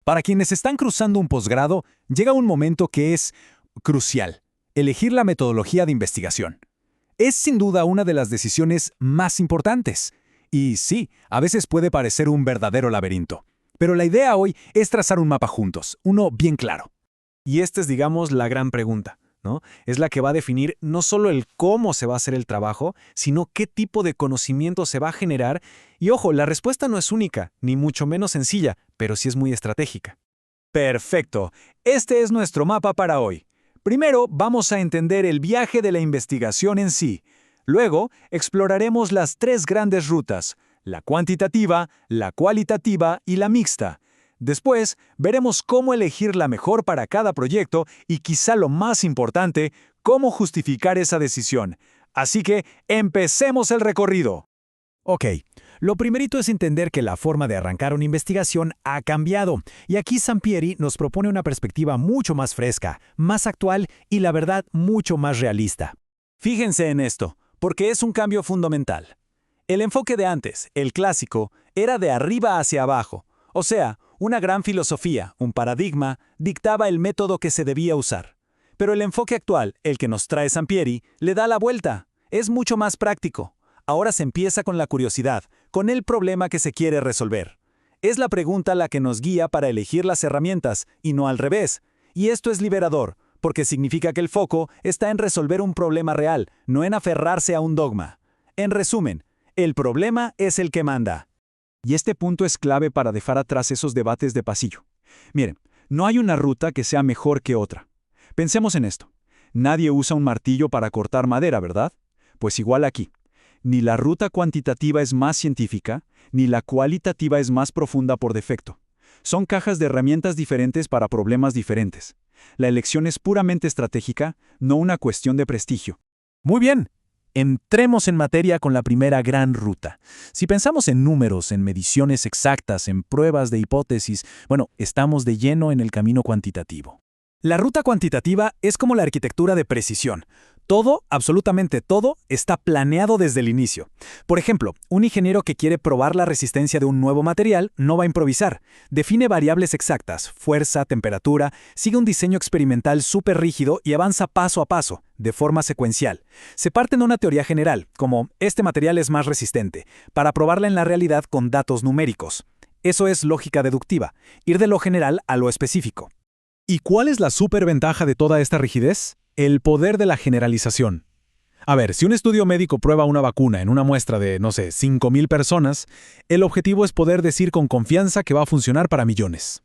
Para quienes están cruzando un posgrado, llega un momento que es crucial: elegir la metodología de investigación. Es sin duda una de las decisiones más importantes. Y sí, a veces puede parecer un verdadero laberinto. Pero la idea hoy es trazar un mapa juntos, uno bien claro. Y esta es, digamos, la gran pregunta, ¿no? Es la que va a definir no solo el cómo se va a hacer el trabajo, sino qué tipo de conocimiento se va a generar. Y ojo, la respuesta no es única, ni mucho menos sencilla, pero sí es muy estratégica. Perfecto. Este es nuestro mapa para hoy. Primero, vamos a entender el viaje de la investigación en sí. Luego, exploraremos las tres grandes rutas: la cuantitativa, la cualitativa y la mixta. Después, veremos cómo elegir la mejor para cada proyecto y, quizá lo más importante, cómo justificar esa decisión. Así que, empecemos el recorrido. Ok, lo primerito es entender que la forma de arrancar una investigación ha cambiado, y aquí Sampieri nos propone una perspectiva mucho más fresca, más actual y, la verdad, mucho más realista. Fíjense en esto, porque es un cambio fundamental. El enfoque de antes, el clásico, era de arriba hacia abajo. O sea, una gran filosofía, un paradigma, dictaba el método que se debía usar. Pero el enfoque actual, el que nos trae Sampieri, le da la vuelta. Es mucho más práctico. Ahora se empieza con la curiosidad, con el problema que se quiere resolver. Es la pregunta la que nos guía para elegir las herramientas, y no al revés. Y esto es liberador, porque significa que el foco está en resolver un problema real, no en aferrarse a un dogma. En resumen, el problema es el que manda. Y este punto es clave para dejar atrás esos debates de pasillo. Miren, no hay una ruta que sea mejor que otra. Pensemos en esto. Nadie usa un martillo para cortar madera, ¿verdad? Pues igual aquí. Ni la ruta cuantitativa es más científica, ni la cualitativa es más profunda por defecto. Son cajas de herramientas diferentes para problemas diferentes. La elección es puramente estratégica, no una cuestión de prestigio. Muy bien. Entremos en materia con la primera gran ruta. Si pensamos en números, en mediciones exactas, en pruebas de hipótesis, estamos de lleno en el camino cuantitativo. La ruta cuantitativa es como la arquitectura de precisión. Todo, absolutamente todo, está planeado desde el inicio. Por ejemplo, un ingeniero que quiere probar la resistencia de un nuevo material no va a improvisar. Define variables exactas, fuerza, temperatura, sigue un diseño experimental súper rígido y avanza paso a paso, de forma secuencial. Se parte de una teoría general, como este material es más resistente, para probarla en la realidad con datos numéricos. Eso es lógica deductiva, ir de lo general a lo específico. ¿Y cuál es la superventaja de toda esta rigidez? El poder de la generalización. A ver, si un estudio médico prueba una vacuna en una muestra de, 5.000 personas, el objetivo es poder decir con confianza que va a funcionar para millones.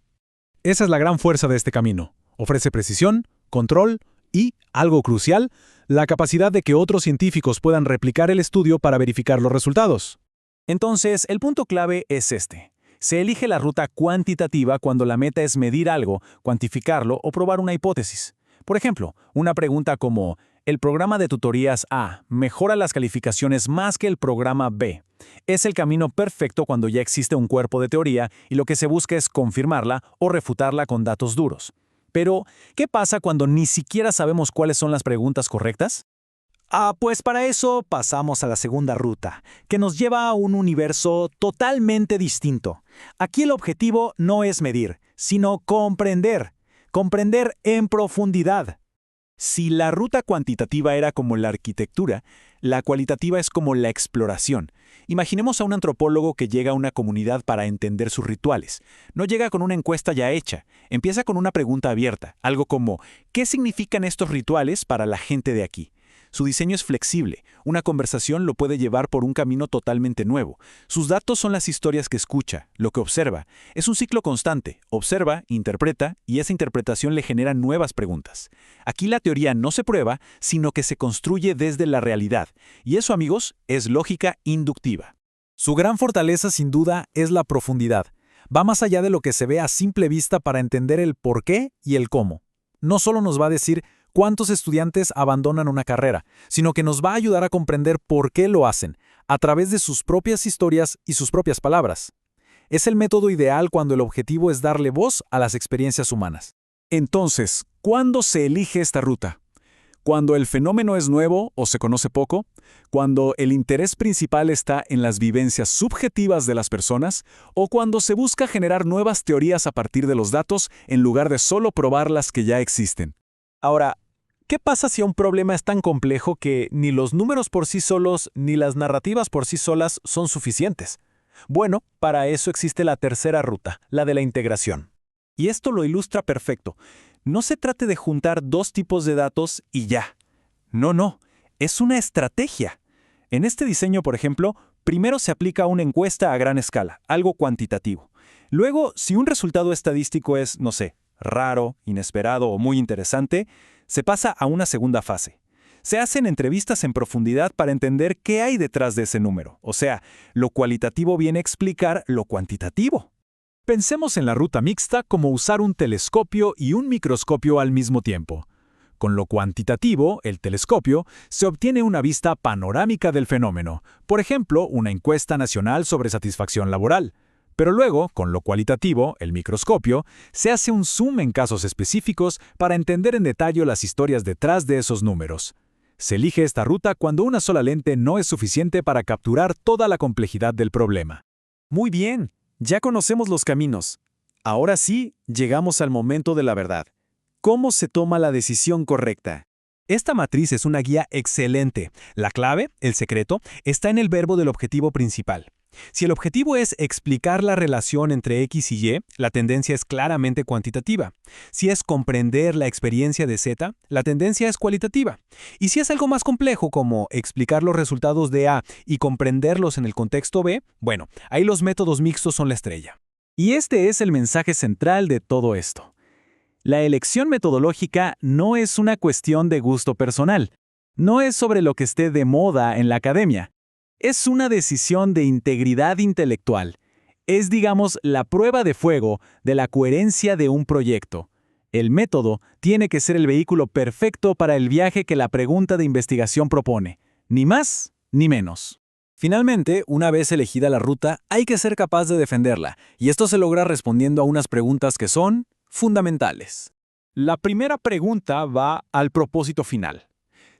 Esa es la gran fuerza de este camino. Ofrece precisión, control y, algo crucial, la capacidad de que otros científicos puedan replicar el estudio para verificar los resultados. Entonces, el punto clave es este. Se elige la ruta cuantitativa cuando la meta es medir algo, cuantificarlo o probar una hipótesis. Por ejemplo, una pregunta como: ¿el programa de tutorías A mejora las calificaciones más que el programa B? Es el camino perfecto cuando ya existe un cuerpo de teoría y lo que se busca es confirmarla o refutarla con datos duros. Pero, ¿qué pasa cuando ni siquiera sabemos cuáles son las preguntas correctas? Pues para eso pasamos a la segunda ruta, que nos lleva a un universo totalmente distinto. Aquí el objetivo no es medir, sino comprender. Comprender en profundidad. Si la ruta cuantitativa era como la arquitectura, la cualitativa es como la exploración. Imaginemos a un antropólogo que llega a una comunidad para entender sus rituales. No llega con una encuesta ya hecha, empieza con una pregunta abierta, algo como: ¿qué significan estos rituales para la gente de aquí? Su diseño es flexible, una conversación lo puede llevar por un camino totalmente nuevo. Sus datos son las historias que escucha, lo que observa. Es un ciclo constante, observa, interpreta, y esa interpretación le genera nuevas preguntas. Aquí la teoría no se prueba, sino que se construye desde la realidad. Y eso, amigos, es lógica inductiva. Su gran fortaleza, sin duda, es la profundidad. Va más allá de lo que se ve a simple vista para entender el por qué y el cómo. No solo nos va a decir cuántos estudiantes abandonan una carrera, sino que nos va a ayudar a comprender por qué lo hacen, a través de sus propias historias y sus propias palabras. Es el método ideal cuando el objetivo es darle voz a las experiencias humanas. Entonces, ¿cuándo se elige esta ruta? Cuando el fenómeno es nuevo o se conoce poco, cuando el interés principal está en las vivencias subjetivas de las personas, o cuando se busca generar nuevas teorías a partir de los datos en lugar de solo probar las que ya existen. Ahora, ¿qué pasa si un problema es tan complejo que ni los números por sí solos ni las narrativas por sí solas son suficientes? Bueno, para eso existe la tercera ruta, la de la integración. Y esto lo ilustra perfecto. No se trate de juntar dos tipos de datos y ya. No, es una estrategia. En este diseño, por ejemplo, primero se aplica una encuesta a gran escala, algo cuantitativo. Luego, si un resultado estadístico es, no sé, raro, inesperado o muy interesante, se pasa a una segunda fase. Se hacen entrevistas en profundidad para entender qué hay detrás de ese número. O sea, lo cualitativo viene a explicar lo cuantitativo. Pensemos en la ruta mixta como usar un telescopio y un microscopio al mismo tiempo. Con lo cuantitativo, el telescopio, se obtiene una vista panorámica del fenómeno, por ejemplo, una encuesta nacional sobre satisfacción laboral. Pero luego, con lo cualitativo, el microscopio, se hace un zoom en casos específicos para entender en detalle las historias detrás de esos números. Se elige esta ruta cuando una sola lente no es suficiente para capturar toda la complejidad del problema. Muy bien, ya conocemos los caminos. Ahora sí, llegamos al momento de la verdad. ¿Cómo se toma la decisión correcta? Esta matriz es una guía excelente. La clave, el secreto, está en el verbo del objetivo principal. Si el objetivo es explicar la relación entre X y Y, la tendencia es claramente cuantitativa. Si es comprender la experiencia de Z, la tendencia es cualitativa. Y si es algo más complejo como explicar los resultados de A y comprenderlos en el contexto B, bueno, ahí los métodos mixtos son la estrella. Y este es el mensaje central de todo esto. La elección metodológica no es una cuestión de gusto personal. No es sobre lo que esté de moda en la academia. Es una decisión de integridad intelectual. Es, digamos, la prueba de fuego de la coherencia de un proyecto. El método tiene que ser el vehículo perfecto para el viaje que la pregunta de investigación propone. Ni más ni menos. Finalmente, una vez elegida la ruta, hay que ser capaz de defenderla, y esto se logra respondiendo a unas preguntas que son fundamentales. La primera pregunta va al propósito final.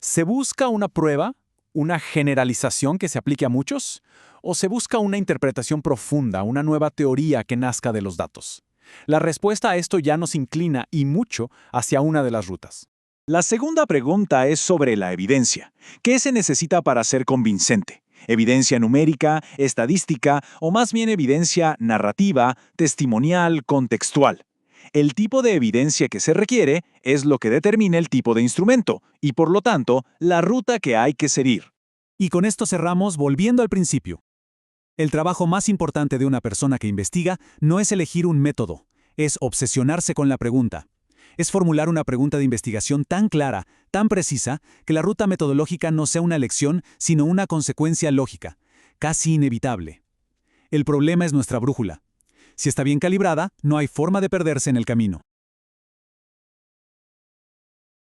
¿Se busca una prueba? ¿Una generalización que se aplique a muchos? ¿O se busca una interpretación profunda, una nueva teoría que nazca de los datos? La respuesta a esto ya nos inclina y mucho hacia una de las rutas. La segunda pregunta es sobre la evidencia. ¿Qué se necesita para ser convincente? ¿Evidencia numérica, estadística o más bien evidencia narrativa, testimonial, contextual? El tipo de evidencia que se requiere es lo que determina el tipo de instrumento y, por lo tanto, la ruta que hay que seguir. Y con esto cerramos volviendo al principio. El trabajo más importante de una persona que investiga no es elegir un método, es obsesionarse con la pregunta. Es formular una pregunta de investigación tan clara, tan precisa, que la ruta metodológica no sea una elección, sino una consecuencia lógica, casi inevitable. El problema es nuestra brújula. Si está bien calibrada, no hay forma de perderse en el camino.